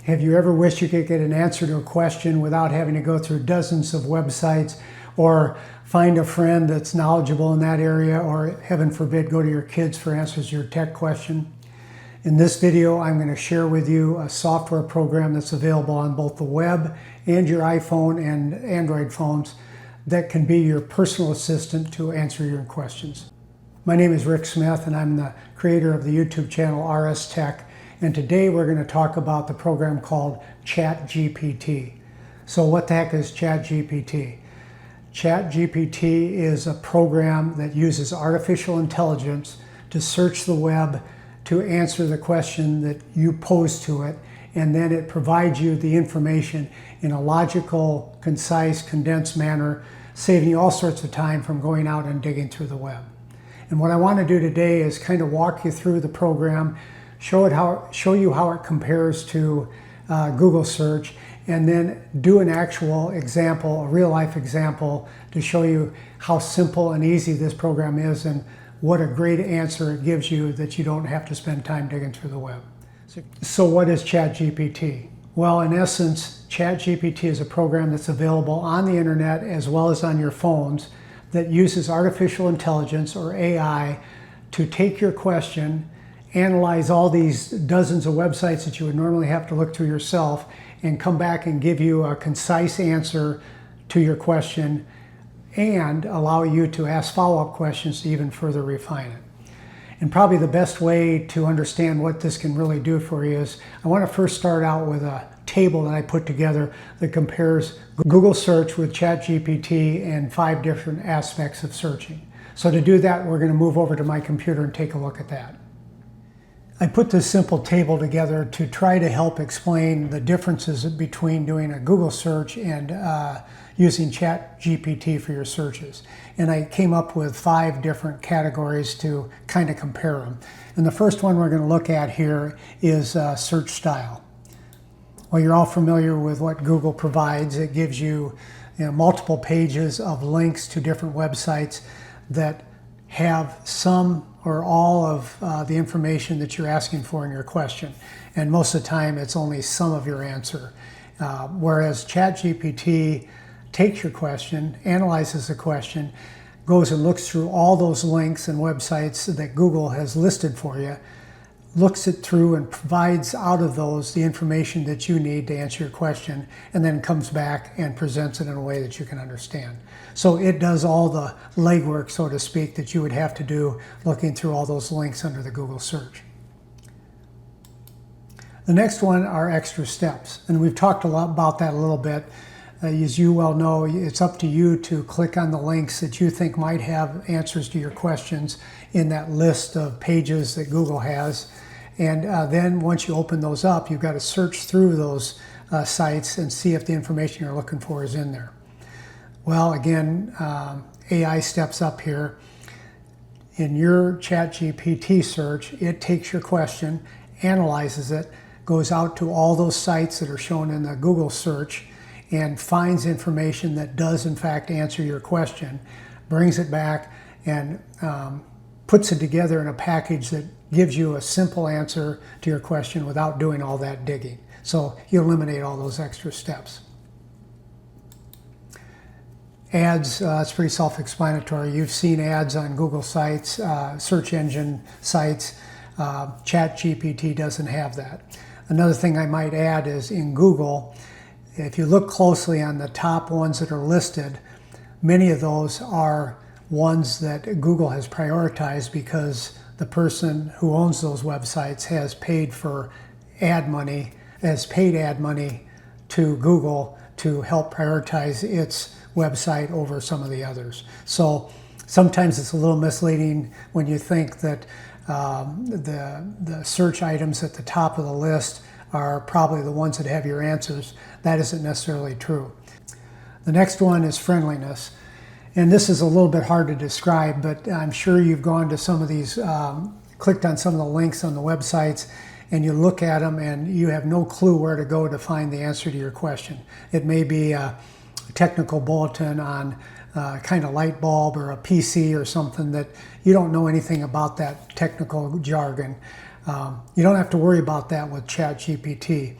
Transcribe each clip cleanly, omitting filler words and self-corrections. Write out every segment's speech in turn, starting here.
Have you ever wished you could get an answer to a question without having to go through dozens of websites or find a friend that's knowledgeable in that area, or heaven forbid, go to your kids for answers to your tech question? In this video, I'm going to share with you a software program that's available on both the web and your iPhone and Android phones that can be your personal assistant to answer your questions. My name is Rick Smith, and I'm the creator of the YouTube channel RSTech. And today we're going to talk about the program called ChatGPT. So what the heck is ChatGPT? ChatGPT is a program that uses artificial intelligence to search the web to answer the question that you pose to it, and then it provides you the information in a logical, concise, condensed manner, saving you all sorts of time from going out and digging through the web. And what I want to do today is kind of walk you through the program, show you how it compares to Google search, and then do an actual example, a real-life example, to show you how simple and easy this program is and what a great answer it gives you that you don't have to spend time digging through the web. So what is ChatGPT? Well, in essence, ChatGPT is a program that's available on the internet as well as on your phones that uses artificial intelligence, or AI, to take your question, analyze all these dozens of websites that you would normally have to look through yourself, and come back and give you a concise answer to your question and allow you to ask follow-up questions to even further refine it. And probably the best way to understand what this can really do for you is, I want to first start out with a table that I put together that compares Google search with ChatGPT and 5 different aspects of searching. So to do that, we're going to move over to my computer and take a look at that. I put this simple table together to try to help explain the differences between doing a Google search and using ChatGPT for your searches. And I came up with 5 different categories to kind of compare them. And the first one we're going to look at here is search style. Well, you're all familiar with what Google provides. It gives you, multiple pages of links to different websites that have some or all of the information that you're asking for in your question. And most of the time, it's only some of your answer. Whereas ChatGPT takes your question, analyzes the question, goes and looks through all those links and websites that Google has listed for you, looks it through and provides out of those the information that you need to answer your question, and then comes back and presents it in a way that you can understand. So it does all the legwork, so to speak, that you would have to do looking through all those links under the Google search. The next one are extra steps, and we've talked a lot about that a little bit. As you well know, it's up to you to click on the links that you think might have answers to your questions in that list of pages that Google has. And then once you open those up, you've got to search through those sites and see if the information you're looking for is in there. Well, again, AI steps up here. In your ChatGPT search, it takes your question, analyzes it, goes out to all those sites that are shown in the Google search, and finds information that does in fact answer your question, brings it back, and puts it together in a package that gives you a simple answer to your question without doing all that digging. So you eliminate all those extra steps. Ads, it's pretty self-explanatory. You've seen ads on Google sites, search engine sites. ChatGPT doesn't have that. Another thing I might add is in Google, if you look closely on the top ones that are listed, many of those are ones that Google has prioritized because the person who owns those websites has paid ad money to Google to help prioritize its website over some of the others. So sometimes it's a little misleading when you think that the search items at the top of the list are probably the ones that have your answers. That isn't necessarily true. The next one is friendliness. And this is a little bit hard to describe, but I'm sure you've gone to some of these, clicked on some of the links on the websites, and you look at them and you have no clue where to go to find the answer to your question. It may be a technical bulletin on a kind of light bulb or a PC or something that you don't know anything about that technical jargon. You don't have to worry about that with ChatGPT.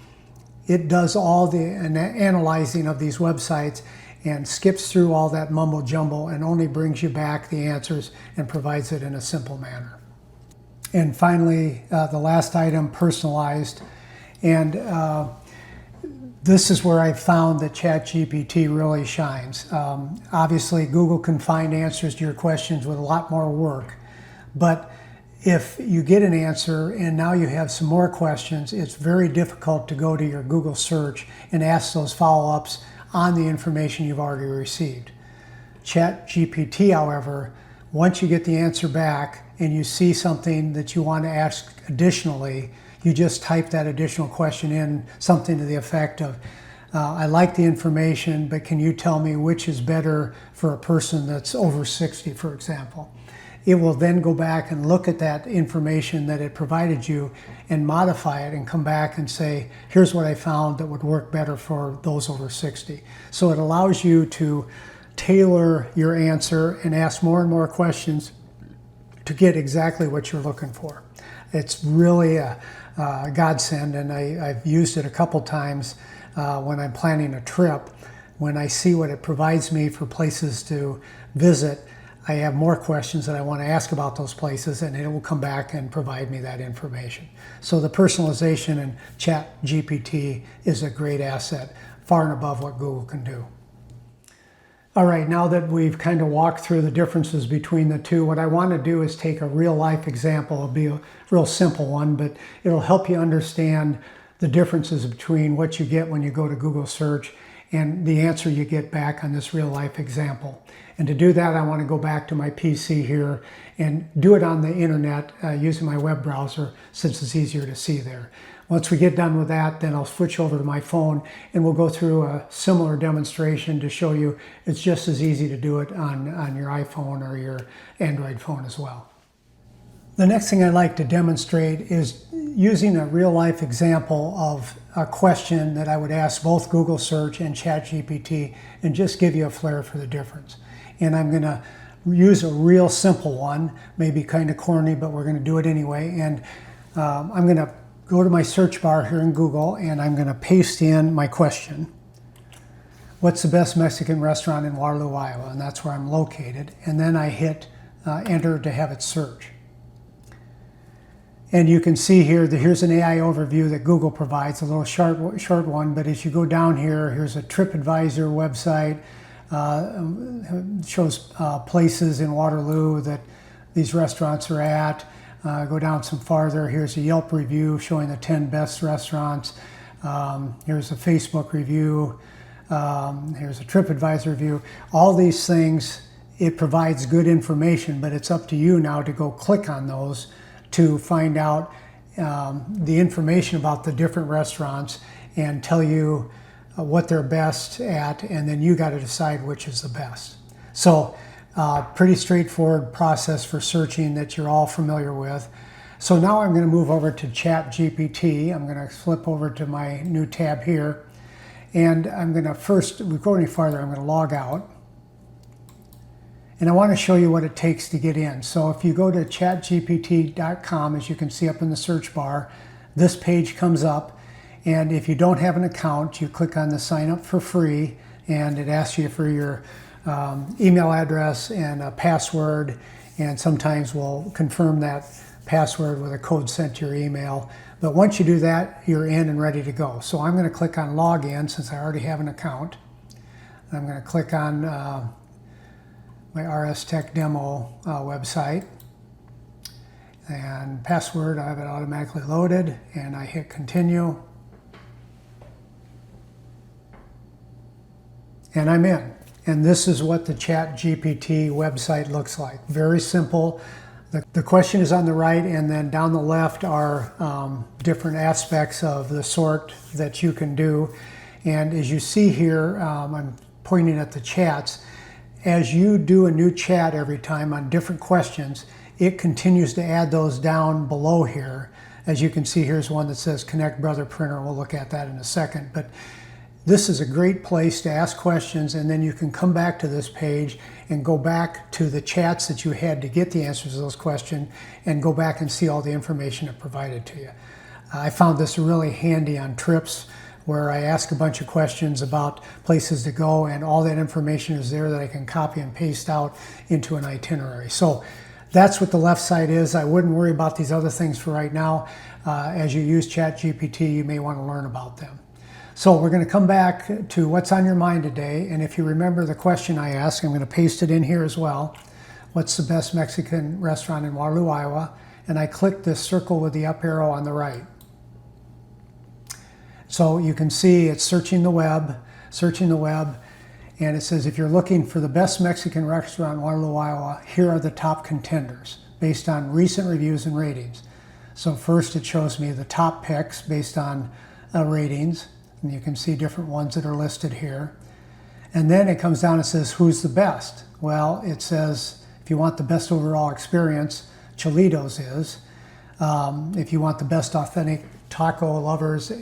It does all the analyzing of these websites and skips through all that mumbo jumbo and only brings you back the answers and provides it in a simple manner. And finally, the last item, personalized. And this is where I've found that ChatGPT really shines. Obviously, Google can find answers to your questions with a lot more work. But if you get an answer and now you have some more questions, it's very difficult to go to your Google search and ask those follow-ups on the information you've already received. ChatGPT, however, once you get the answer back and you see something that you want to ask additionally, you just type that additional question in, something to the effect of, I like the information, but can you tell me which is better for a person that's over 60, for example? It will then go back and look at that information that it provided you and modify it and come back and say, here's what I found that would work better for those over 60. So it allows you to tailor your answer and ask more and more questions to get exactly what you're looking for. It's really a godsend, and I've used it a couple times when I'm planning a trip. When I see what it provides me for places to visit, I have more questions that I want to ask about those places, and it will come back and provide me that information. So the personalization in ChatGPT is a great asset, far and above what Google can do. All right, now that we've kind of walked through the differences between the two, what I want to do is take a real life example. It'll be a real simple one, but it'll help you understand the differences between what you get when you go to Google search and the answer you get back on this real life example. And to do that, I want to go back to my PC here and do it on the internet using my web browser, since it's easier to see there. Once we get done with that, then I'll switch over to my phone and we'll go through a similar demonstration to show you it's just as easy to do it on your iPhone or your Android phone as well. The next thing I'd like to demonstrate is using a real-life example of a question that I would ask both Google Search and ChatGPT and just give you a flair for the difference. And I'm going to use a real simple one, maybe kind of corny, but we're going to do it anyway. And I'm going to go to my search bar here in Google and I'm going to paste in my question. What's the best Mexican restaurant in Waterloo, Iowa? And that's where I'm located. And then I hit enter to have it search. And you can see here that here's an AI overview that Google provides, a little short one, but as you go down here, here's a TripAdvisor website, shows places in Waterloo that these restaurants are at. Go down some farther, here's a Yelp review showing the 10 best restaurants. Here's a Facebook review, here's a TripAdvisor review. All these things, it provides good information, but it's up to you now to go click on those to find out the information about the different restaurants and tell you what they're best at, and then you got to decide which is the best. So pretty straightforward process for searching that you're all familiar with. So now I'm going to move over to ChatGPT. I'm going to flip over to my new tab here, and I'm going to first, before we go any farther, I'm going to log out. And I want to show you what it takes to get in. So if you go to chatgpt.com, as you can see up in the search bar, this page comes up. And if you don't have an account, you click on the sign up for free, and it asks you for your email address and a password. And sometimes we'll confirm that password with a code sent to your email. But once you do that, you're in and ready to go. So I'm going to click on login since I already have an account. I'm going to click on my RSTech demo website, and password, I have it automatically loaded, and I hit continue, and I'm in. And this is what the ChatGPT website looks like. Very simple. The question is on the right, and then down the left are different aspects of the sort that you can do. And as you see here, I'm pointing at the chats. As you do a new chat every time on different questions, it continues to add those down below here. As you can see, here's one that says Connect Brother Printer. We'll look at that in a second. But this is a great place to ask questions, and then you can come back to this page and go back to the chats that you had to get the answers to those questions and go back and see all the information it provided to you. I found this really handy on trips where I ask a bunch of questions about places to go, and all that information is there that I can copy and paste out into an itinerary. So that's what the left side is. I wouldn't worry about these other things for right now. As you use ChatGPT, you may want to learn about them. So we're going to come back to what's on your mind today, and if you remember the question I asked, I'm going to paste it in here as well. What's the best Mexican restaurant in Waterloo, Iowa? And I click this circle with the up arrow on the right. So you can see it's searching the web, and it says if you're looking for the best Mexican restaurant in Waterloo, Iowa, here are the top contenders based on recent reviews and ratings. So first it shows me the top picks based on ratings, and you can see different ones that are listed here. And then it comes down and says who's the best? Well, it says if you want the best overall experience, ChatGPT is. If you want the best authentic taco lovers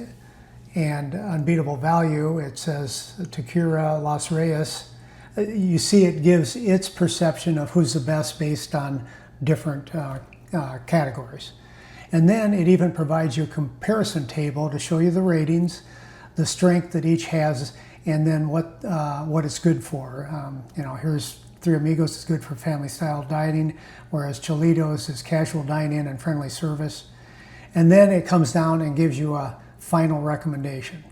and unbeatable value, it says Tequila Los Reyes. You see it gives its perception of who's the best based on different categories. And then it even provides you a comparison table to show you the ratings, the strength that each has, and then what it's good for. Here's Three Amigos is good for family style dining, whereas Cholitos is casual dine-in and friendly service. And then it comes down and gives you a final recommendation.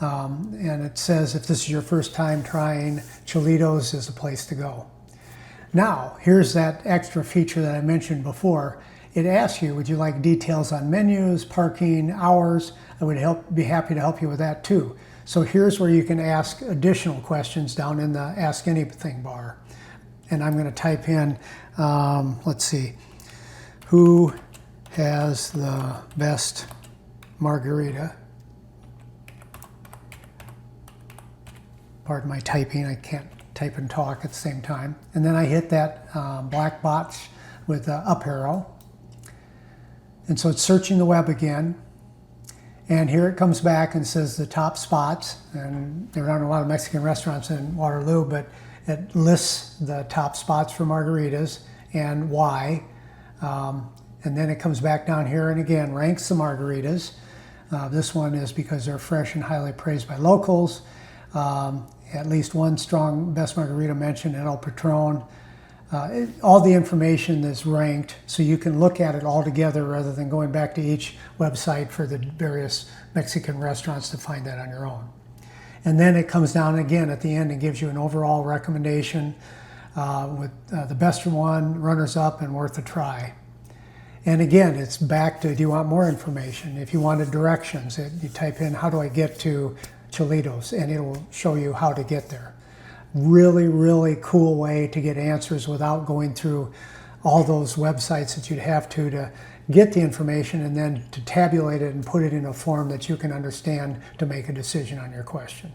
And it says if this is your first time trying, Cholitos is a place to go. Now, here's that extra feature that I mentioned before. It asks you, would you like details on menus, parking, hours? I would be happy to help you with that too. So here's where you can ask additional questions down in the Ask Anything bar. And I'm going to type in, let's see, who has the best margarita? Pardon my typing, I can't type and talk at the same time. And then I hit that black box with the up arrow. And so it's searching the web again. And here it comes back and says the top spots. And there aren't a lot of Mexican restaurants in Waterloo, but it lists the top spots for margaritas and why. And then it comes back down here and again ranks the margaritas. This one is because they're fresh and highly praised by locals. At least one strong best margarita mentioned at El Patron. All the information is ranked so you can look at it all together rather than going back to each website for the various Mexican restaurants to find that on your own. And then it comes down again at the end and gives you an overall recommendation with the best one, runners up, and worth a try. And again, it's back to, do you want more information? If you wanted directions, you type in, how do I get to Cholitos? And it'll show you how to get there. Really, really cool way to get answers without going through all those websites that you'd have to get the information and then to tabulate it and put it in a form that you can understand to make a decision on your question.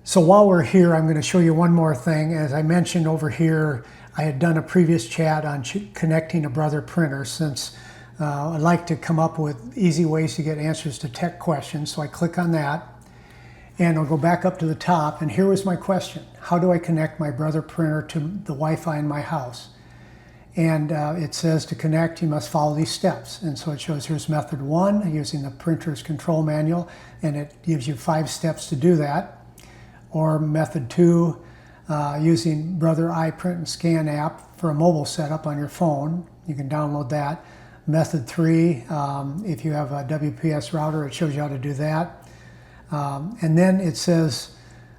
So while we're here, I'm going to show you one more thing. As I mentioned over here, I had done a previous chat on connecting a Brother printer since I'd like to come up with easy ways to get answers to tech questions. So I click on that. And I'll go back up to the top, and here was my question. How do I connect my Brother printer to the Wi-Fi in my house? And it says to connect, you must follow these steps. And so it shows here's method 1, using the printer's control manual, and it gives you 5 steps to do that. Or method 2, using Brother iPrint and Scan app for a mobile setup on your phone. You can download that. Method 3, if you have a WPS router, it shows you how to do that. And then it says,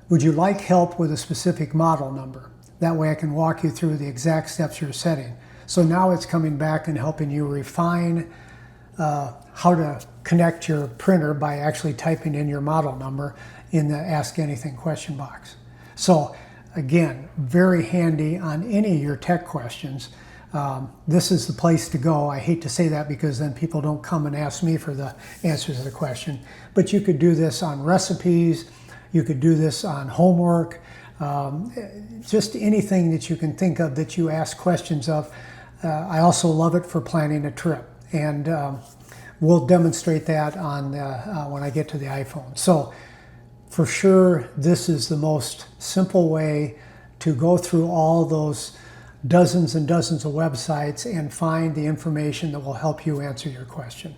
would you like help with a specific model number? That way I can walk you through the exact steps you're setting. So now it's coming back and helping you refine how to connect your printer by actually typing in your model number in the Ask Anything question box. So again, very handy on any of your tech questions. This is the place to go. I hate to say that because then people don't come and ask me for the answers to the question. But you could do this on recipes, you could do this on homework, just anything that you can think of that you ask questions of. I also love it for planning a trip, and we'll demonstrate that on when I get to the iPhone. So for sure, this is the most simple way to go through all those dozens and dozens of websites and find the information that will help you answer your question.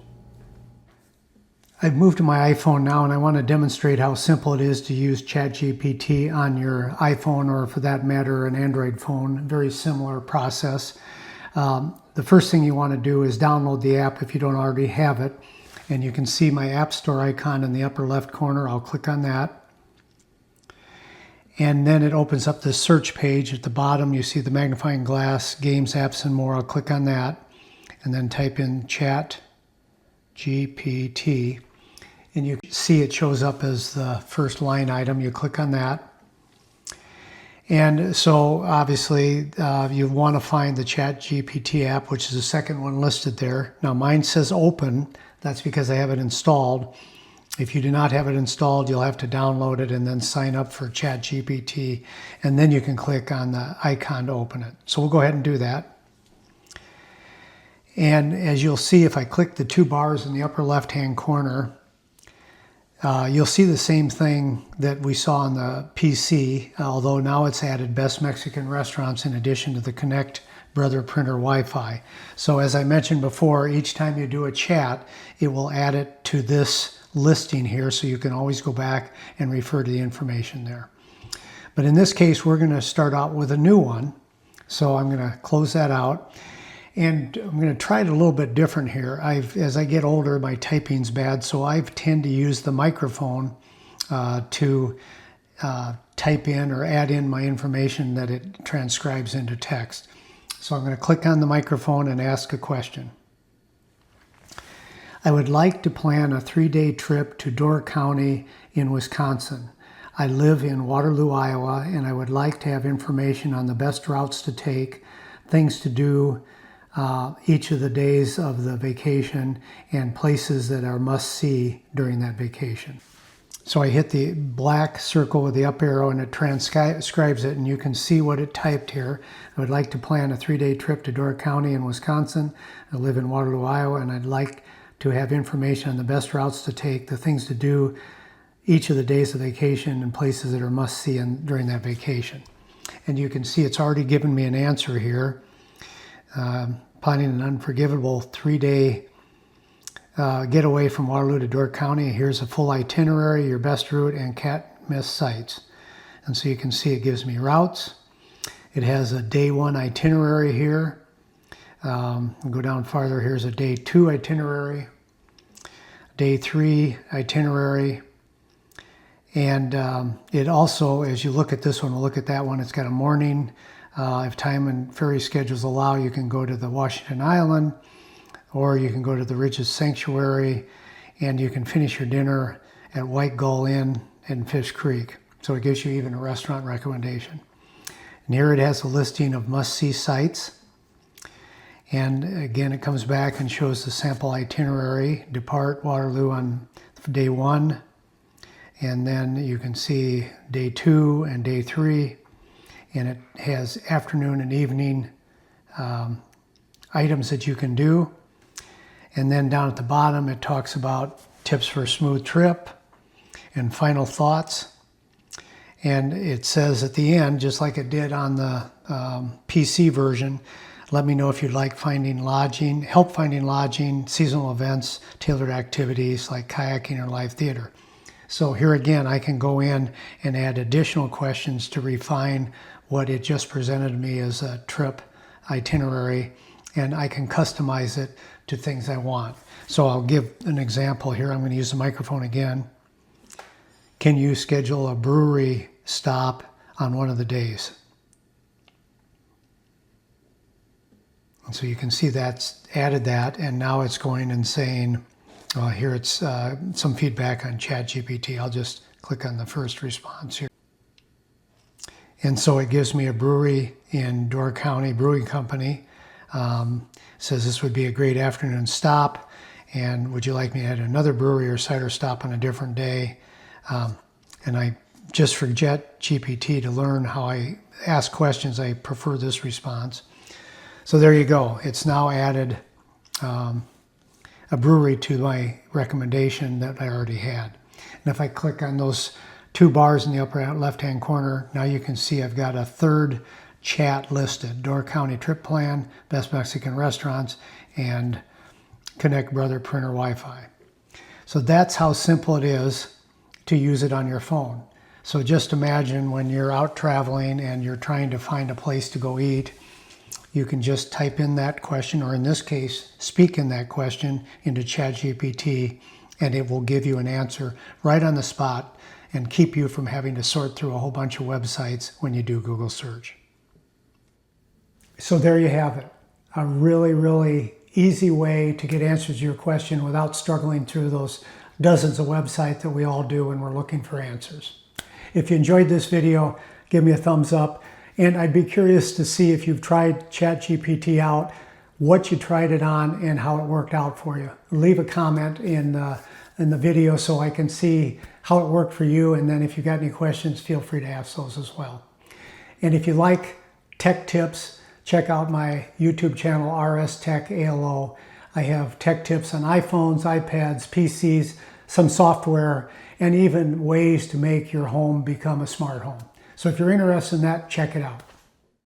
I've moved to my iPhone now, and I want to demonstrate how simple it is to use ChatGPT on your iPhone, or for that matter, an Android phone. Very similar process. The first thing you want to do is download the app if you don't already have it. And you can see my App Store icon in the upper left corner. I'll click on that. And then it opens up this search page. At the bottom, you see the magnifying glass, games, apps, and more. I'll click on that and then type in ChatGPT. And you can see it shows up as the first line item. You click on that. And so obviously you want to find the ChatGPT app, which is the second one listed there. Now mine says open. That's because I have it installed. If you do not have it installed, you'll have to download it and then sign up for ChatGPT. And then you can click on the icon to open it. So we'll go ahead and do that. And as you'll see, if I click the two bars in the upper left-hand corner, you'll see the same thing that we saw on the PC, although now it's added Best Mexican Restaurants in addition to the Connect Brother Printer Wi-Fi. So as I mentioned before, each time you do a chat, it will add it to this listing here, so you can always go back and refer to the information there. But in this case, we're going to start out with a new one. So I'm going to close that out. And I'm going to try it a little bit different here. As I get older, my typing's bad, so I tend to use the microphone to type in or add in my information that it transcribes into text. So I'm going to click on the microphone and ask a question. I would like to plan a 3-day trip to Door County in Wisconsin. I live in Waterloo, Iowa, and I would like to have information on the best routes to take, things to do, each of the days of the vacation, and places that are must-see during that vacation. So I hit the black circle with the up arrow and it transcribes it, and you can see what it typed here. I would like to plan a 3-day trip to Door County in Wisconsin. I live in Waterloo, Iowa, and I'd like to have information on the best routes to take, the things to do, each of the days of vacation, and places that are must-see during that vacation. And you can see it's already given me an answer here. Planning an unforgivable 3-day getaway from Waterloo to Door County. Here's a full itinerary, your best route, and can't miss sites. And so you can see it gives me routes. It has a day 1 itinerary here. We'll go down farther. Here's a day 2 itinerary, day 3 itinerary. And it also, as you look at this one, we'll look at that one, it's got a morning. If time and ferry schedules allow, you can go to the Washington Island, or you can go to the Ridges Sanctuary, and you can finish your dinner at White Gull Inn in Fish Creek. So it gives you even a restaurant recommendation. And here it has a listing of must-see sites. And again, it comes back and shows the sample itinerary. Depart Waterloo on day 1, and then you can see day 2 and day 3. And it has afternoon and evening items that you can do. And then down at the bottom, it talks about tips for a smooth trip and final thoughts. And it says at the end, just like it did on the PC version, let me know if you'd like help finding lodging, seasonal events, tailored activities like kayaking or live theater. So here again, I can go in and add additional questions to refine what it just presented me as a trip itinerary, and I can customize it to things I want. So I'll give an example here. I'm going to use the microphone again. Can you schedule a brewery stop on one of the days? And so you can see that's added that, and now it's going and saying, here it's some feedback on ChatGPT. I'll just click on the first response here. And so it gives me a brewery in Door County Brewing Company. Says this would be a great afternoon stop. And would you like me to add another brewery or cider stop on a different day? And I just for ChatGPT to learn how I ask questions, I prefer this response. So there you go. It's now added a brewery to my recommendation that I already had. And if I click on those 2 bars in the upper left-hand corner, now you can see I've got a 3rd chat listed: Door County Trip Plan, Best Mexican Restaurants, and Connect Brother Printer Wi-Fi. So that's how simple it is to use it on your phone. So just imagine when you're out traveling and you're trying to find a place to go eat, you can just type in that question, or in this case, speak in that question into ChatGPT, and it will give you an answer right on the spot and keep you from having to sort through a whole bunch of websites when you do Google search. So there you have it. A really, really easy way to get answers to your question without struggling through those dozens of websites that we all do when we're looking for answers. If you enjoyed this video, give me a thumbs up. And I'd be curious to see if you've tried ChatGPT out, what you tried it on, and how it worked out for you. Leave a comment in the video so I can see how it worked for you. And then if you got any questions, feel free to ask those as well. And if you like tech tips, check out my YouTube channel, RSTechALO. I have tech tips on iPhones, iPads, PCs, some software, and even ways to make your home become a smart home. So if you're interested in that, check it out.